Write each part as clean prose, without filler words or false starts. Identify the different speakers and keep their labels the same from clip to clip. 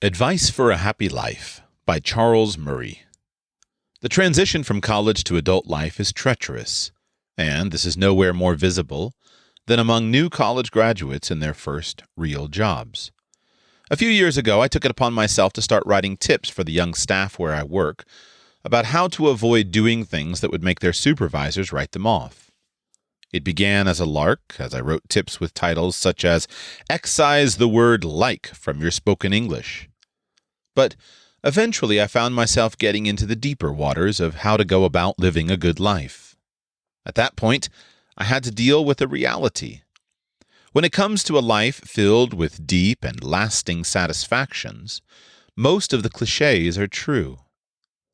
Speaker 1: Advice for a Happy Life by Charles Murray. The transition from college to adult life is treacherous, and this is nowhere more visible than among new college graduates in their first real jobs. A few years ago, I took it upon myself to start writing tips for the young staff where I work about how to avoid doing things that would make their supervisors write them off. It began as a lark, as I wrote tips with titles such as "Excise the word like from your spoken English." But eventually I found myself getting into the deeper waters of how to go about living a good life. At that point, I had to deal with a reality. When it comes to a life filled with deep and lasting satisfactions, most of the cliches are true.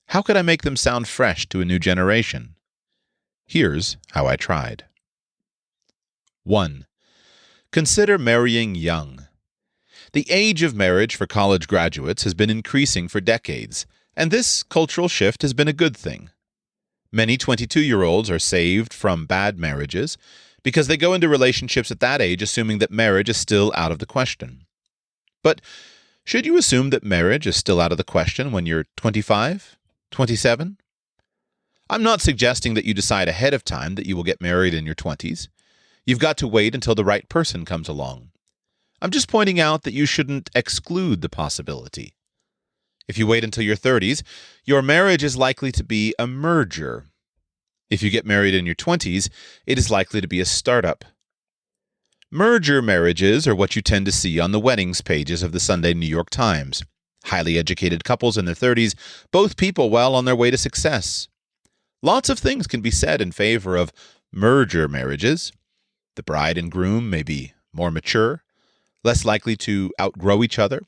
Speaker 1: How could I make them sound fresh to a new generation? Here's how I tried. 1. Consider marrying young. The age of marriage for college graduates has been increasing for decades, and this cultural shift has been a good thing. Many 22-year-olds are saved from bad marriages because they go into relationships at that age assuming that marriage is still out of the question. But should you assume that marriage is still out of the question when you're 25, 27? I'm not suggesting that you decide ahead of time that you will get married in your 20s. You've got to wait until the right person comes along. I'm just pointing out that you shouldn't exclude the possibility. If you wait until your 30s, your marriage is likely to be a merger. If you get married in your 20s, it is likely to be a startup. Merger marriages are what you tend to see on the weddings pages of the Sunday New York Times. Highly educated couples in their 30s, both people well on their way to success. Lots of things can be said in favor of merger marriages. The bride and groom may be more mature, less likely to outgrow each other,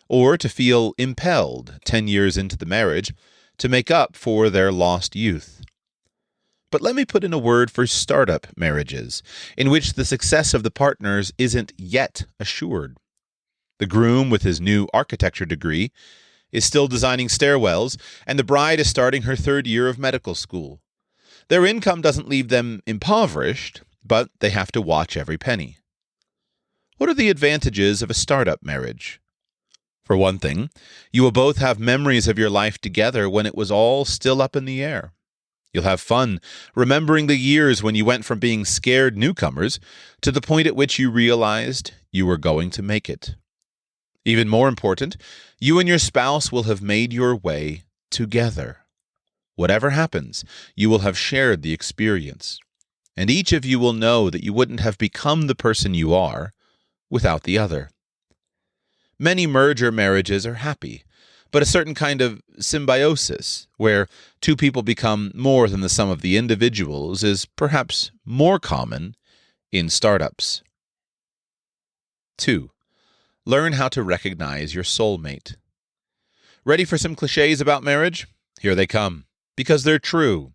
Speaker 1: or to feel impelled 10 years into the marriage to make up for their lost youth. But let me put in a word for startup marriages, in which the success of the partners isn't yet assured. The groom with his new architecture degree is still designing stairwells, and the bride is starting her third year of medical school. Their income doesn't leave them impoverished, but they have to watch every penny. What are the advantages of a startup marriage? For one thing, you will both have memories of your life together when it was all still up in the air. You'll have fun remembering the years when you went from being scared newcomers to the point at which you realized you were going to make it. Even more important, you and your spouse will have made your way together. Whatever happens, you will have shared the experience. And each of you will know that you wouldn't have become the person you are without the other. Many merger marriages are happy, but a certain kind of symbiosis, where two people become more than the sum of the individuals, is perhaps more common in startups. 2. Learn how to recognize your soulmate. Ready for some cliches about marriage? Here they come, because they're true.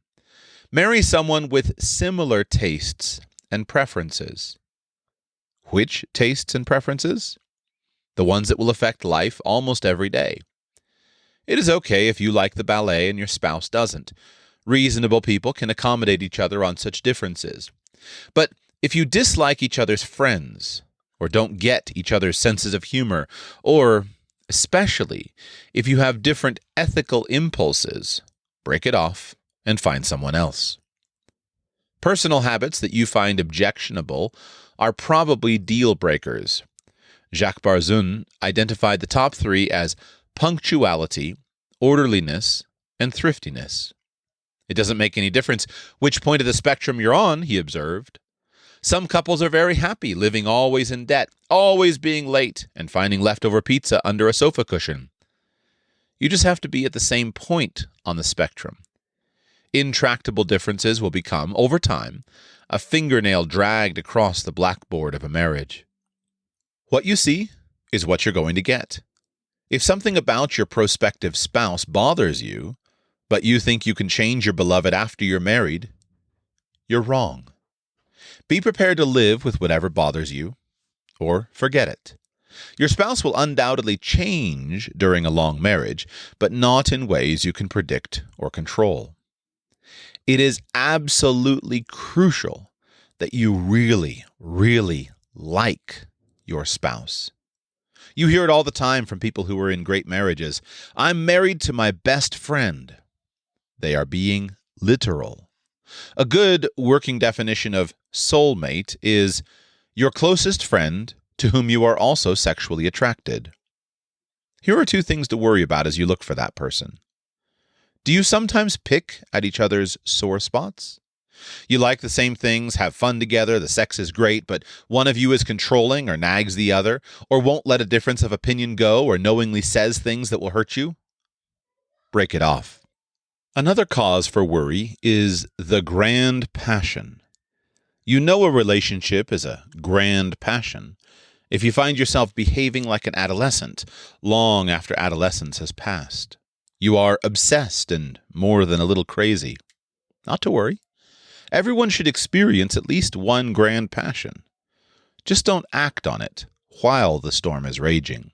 Speaker 1: Marry someone with similar tastes and preferences. Which tastes and preferences? The ones that will affect life almost every day. It is okay if you like the ballet and your spouse doesn't. Reasonable people can accommodate each other on such differences. But if you dislike each other's friends, or don't get each other's senses of humor, or especially if you have different ethical impulses, break it off and find someone else. Personal habits that you find objectionable are probably deal breakers. Jacques Barzun identified the top 3 as punctuality, orderliness, and thriftiness. It doesn't make any difference which point of the spectrum you're on, he observed. Some couples are very happy living always in debt, always being late, and finding leftover pizza under a sofa cushion. You just have to be at the same point on the spectrum. Intractable differences will become, over time, a fingernail dragged across the blackboard of a marriage. What you see is what you're going to get. If something about your prospective spouse bothers you, but you think you can change your beloved after you're married, you're wrong. Be prepared to live with whatever bothers you, or forget it. Your spouse will undoubtedly change during a long marriage, but not in ways you can predict or control. It is absolutely crucial that you really, really like your spouse. You hear it all the time from people who are in great marriages. I'm married to my best friend. They are being literal. A good working definition of soulmate is your closest friend to whom you are also sexually attracted. Here are two things to worry about as you look for that person. Do you sometimes pick at each other's sore spots? You like the same things, have fun together, the sex is great, but one of you is controlling or nags the other, or won't let a difference of opinion go, or knowingly says things that will hurt you? Break it off. Another cause for worry is the grand passion. You know a relationship is a grand passion if you find yourself behaving like an adolescent long after adolescence has passed. You are obsessed and more than a little crazy. Not to worry. Everyone should experience at least one grand passion. Just don't act on it while the storm is raging.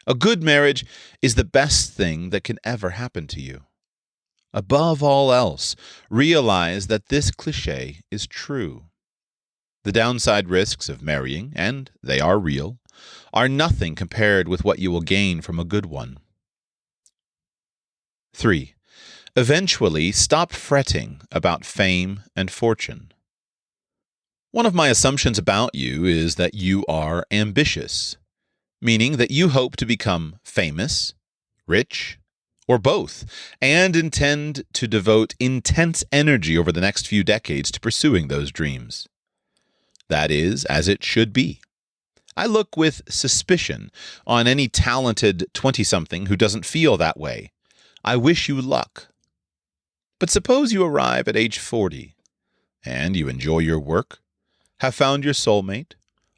Speaker 1: A good marriage is the best thing that can ever happen to you. Above all else, realize that this cliché is true. The downside risks of marrying, and they are real, are nothing compared with what you will gain from a good one. 3. Eventually, stop fretting about fame and fortune. One of my assumptions about you is that you are ambitious, meaning that you hope to become famous, rich, or both, and intend to devote intense energy over the next few decades to pursuing those dreams. That is as it should be. I look with suspicion on any talented 20-something who doesn't feel that way. I wish you luck. But suppose you arrive at age 40, and you enjoy your work, have found your soulmate,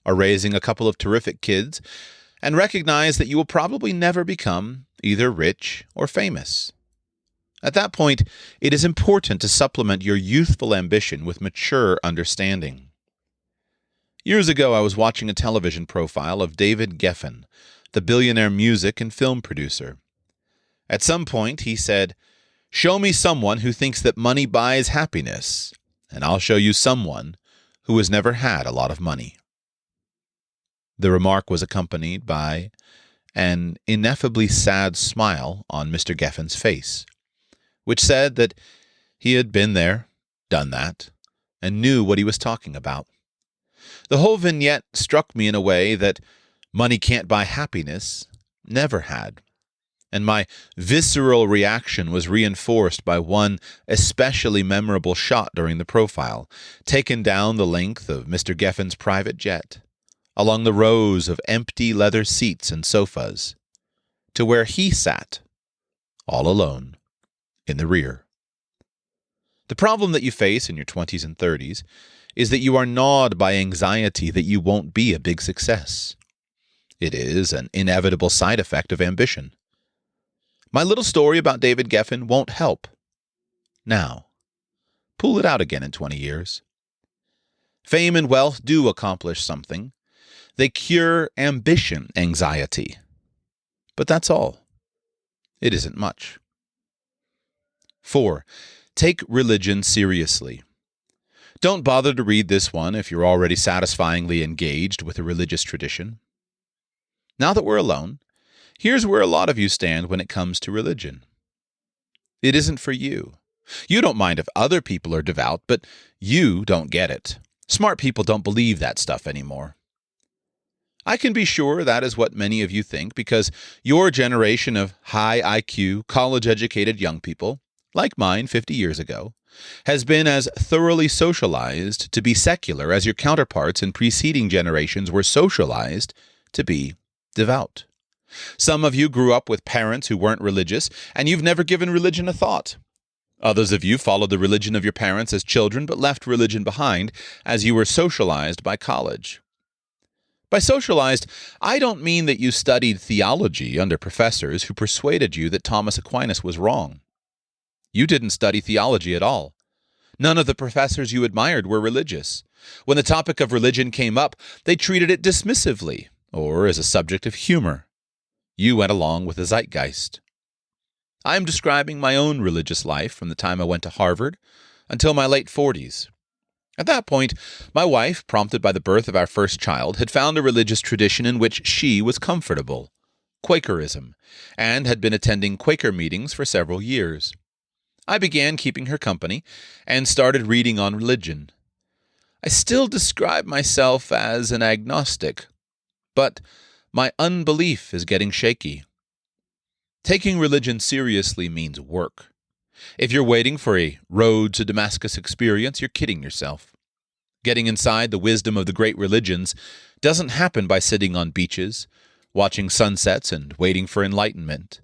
Speaker 1: are raising a couple of terrific kids, and recognize that you will probably never become either rich or famous. At that point, it is important to supplement your youthful ambition with mature understanding. Years ago, I was watching a television profile of David Geffen, the billionaire music and film producer. At some point, he said, "Show me someone who thinks that money buys happiness, and I'll show you someone who has never had a lot of money." The remark was accompanied by an ineffably sad smile on Mr. Geffen's face, which said that he had been there, done that, and knew what he was talking about. The whole vignette struck me in a way that money can't buy happiness never had, and my visceral reaction was reinforced by one especially memorable shot during the profile, taken down the length of Mr. Geffen's private jet, along the rows of empty leather seats and sofas, to where he sat, all alone, in the rear. The problem that you face in your 20s and 30s is that you are gnawed by anxiety that you won't be a big success. It is an inevitable side effect of ambition. My little story about David Geffen won't help. Now, pull it out again in 20 years. Fame and wealth do accomplish something. They cure ambition anxiety. But that's all. It isn't much. 4. Take religion seriously. Don't bother to read this one if you're already satisfyingly engaged with a religious tradition. Now that we're alone, here's where a lot of you stand when it comes to religion. It isn't for you. You don't mind if other people are devout, but you don't get it. Smart people don't believe that stuff anymore. I can be sure that is what many of you think because your generation of high IQ, college-educated young people, like mine 50 years ago, has been as thoroughly socialized to be secular as your counterparts in preceding generations were socialized to be devout. Some of you grew up with parents who weren't religious, and you've never given religion a thought. Others of you followed the religion of your parents as children, but left religion behind as you were socialized by college. By socialized, I don't mean that you studied theology under professors who persuaded you that Thomas Aquinas was wrong. You didn't study theology at all. None of the professors you admired were religious. When the topic of religion came up, they treated it dismissively, or as a subject of humor. You went along with the zeitgeist. I am describing my own religious life from the time I went to Harvard until my late 40s. At that point, my wife, prompted by the birth of our first child, had found a religious tradition in which she was comfortable, Quakerism, and had been attending Quaker meetings for several years. I began keeping her company and started reading on religion. I still describe myself as an agnostic, but my unbelief is getting shaky. Taking religion seriously means work. If you're waiting for a road to Damascus experience, you're kidding yourself. Getting inside the wisdom of the great religions doesn't happen by sitting on beaches, watching sunsets, and waiting for enlightenment.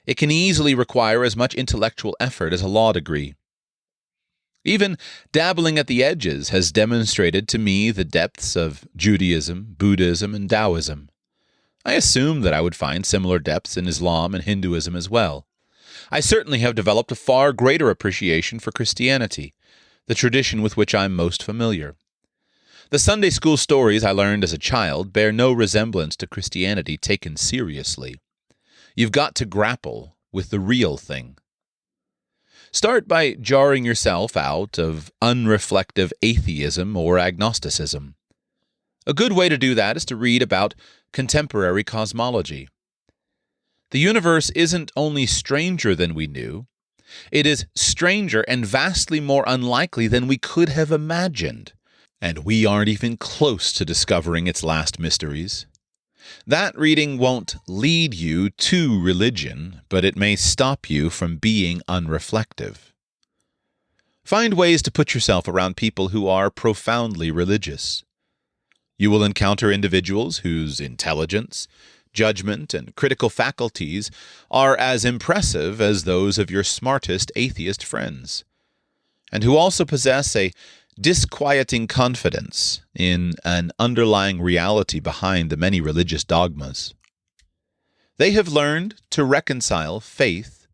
Speaker 1: It can easily require as much intellectual effort as a law degree. Even dabbling at the edges has demonstrated to me the depths of Judaism, Buddhism, and Taoism. I assumed that I would find similar depths in Islam and Hinduism as well. I certainly have developed a far greater appreciation for Christianity, the tradition with which I'm most familiar. The Sunday school stories I learned as a child bear no resemblance to Christianity taken seriously. You've got to grapple with the real thing. Start by jarring yourself out of unreflective atheism or agnosticism. A good way to do that is to read about contemporary cosmology. The universe isn't only stranger than we knew, it is stranger and vastly more unlikely than we could have imagined, and we aren't even close to discovering its last mysteries. That reading won't lead you to religion, but it may stop you from being unreflective. Find ways to put yourself around people who are profoundly religious. You will encounter individuals whose intelligence, judgment, and critical faculties are as impressive as those of your smartest atheist friends, and who also possess a disquieting confidence in an underlying reality behind the many religious dogmas. They have learned to reconcile faith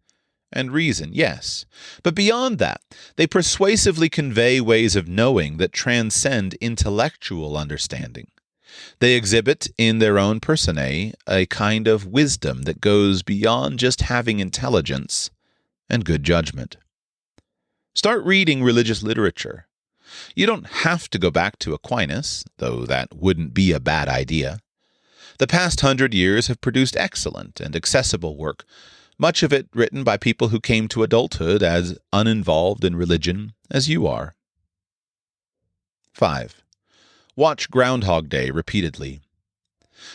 Speaker 1: and reason, yes, but beyond that, they persuasively convey ways of knowing that transcend intellectual understanding. They exhibit in their own personae a kind of wisdom that goes beyond just having intelligence and good judgment. Start reading religious literature. You don't have to go back to Aquinas, though that wouldn't be a bad idea. The past 100 years have produced excellent and accessible work, much of it written by people who came to adulthood as uninvolved in religion as you are. 5. Watch Groundhog Day repeatedly.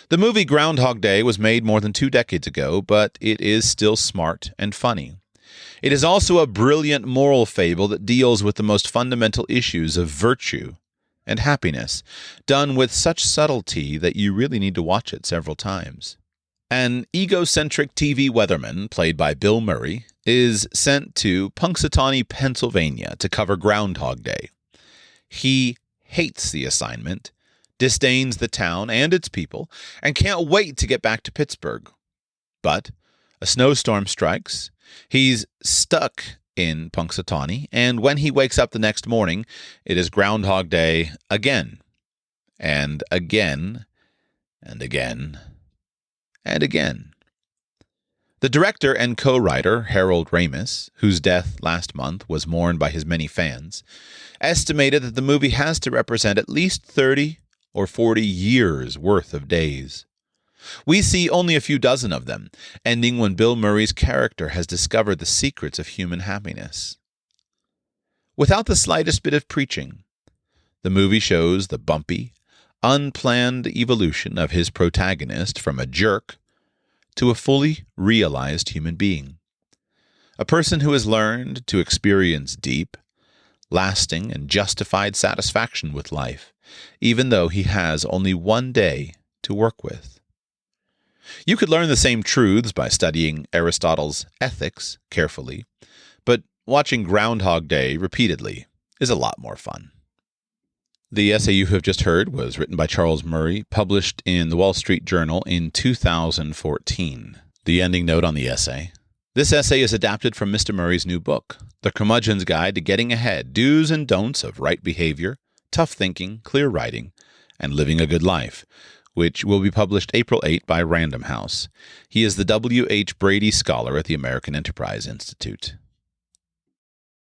Speaker 1: The movie Groundhog Day was made more than 2 decades ago, but it is still smart and funny. It is also a brilliant moral fable that deals with the most fundamental issues of virtue and happiness, done with such subtlety that you really need to watch it several times. An egocentric TV weatherman, played by Bill Murray, is sent to Punxsutawney, Pennsylvania to cover Groundhog Day. He hates the assignment, disdains the town and its people, and can't wait to get back to Pittsburgh. But a snowstorm strikes, he's stuck in Punxsutawney, and when he wakes up the next morning, it is Groundhog Day again, and again, and again, and again. The director and co-writer, Harold Ramis, whose death last month was mourned by his many fans, estimated that the movie has to represent at least 30 or 40 years' worth of days. We see only a few dozen of them, ending when Bill Murray's character has discovered the secrets of human happiness. Without the slightest bit of preaching, the movie shows the bumpy, unplanned evolution of his protagonist from a jerk to a fully realized human being. A person who has learned to experience deep, lasting, and justified satisfaction with life, even though he has only one day to work with. You could learn the same truths by studying Aristotle's Ethics carefully, but watching Groundhog Day repeatedly is a lot more fun. The essay you have just heard was written by Charles Murray, published in the Wall Street Journal in 2014. The ending note on the essay. This essay is adapted from Mr. Murray's new book, The Curmudgeon's Guide to Getting Ahead, Do's and Don'ts of Right Behavior, Tough Thinking, Clear Writing, and Living a Good Life, which will be published April 8 by Random House. He is the W. H. Brady Scholar at the American Enterprise Institute.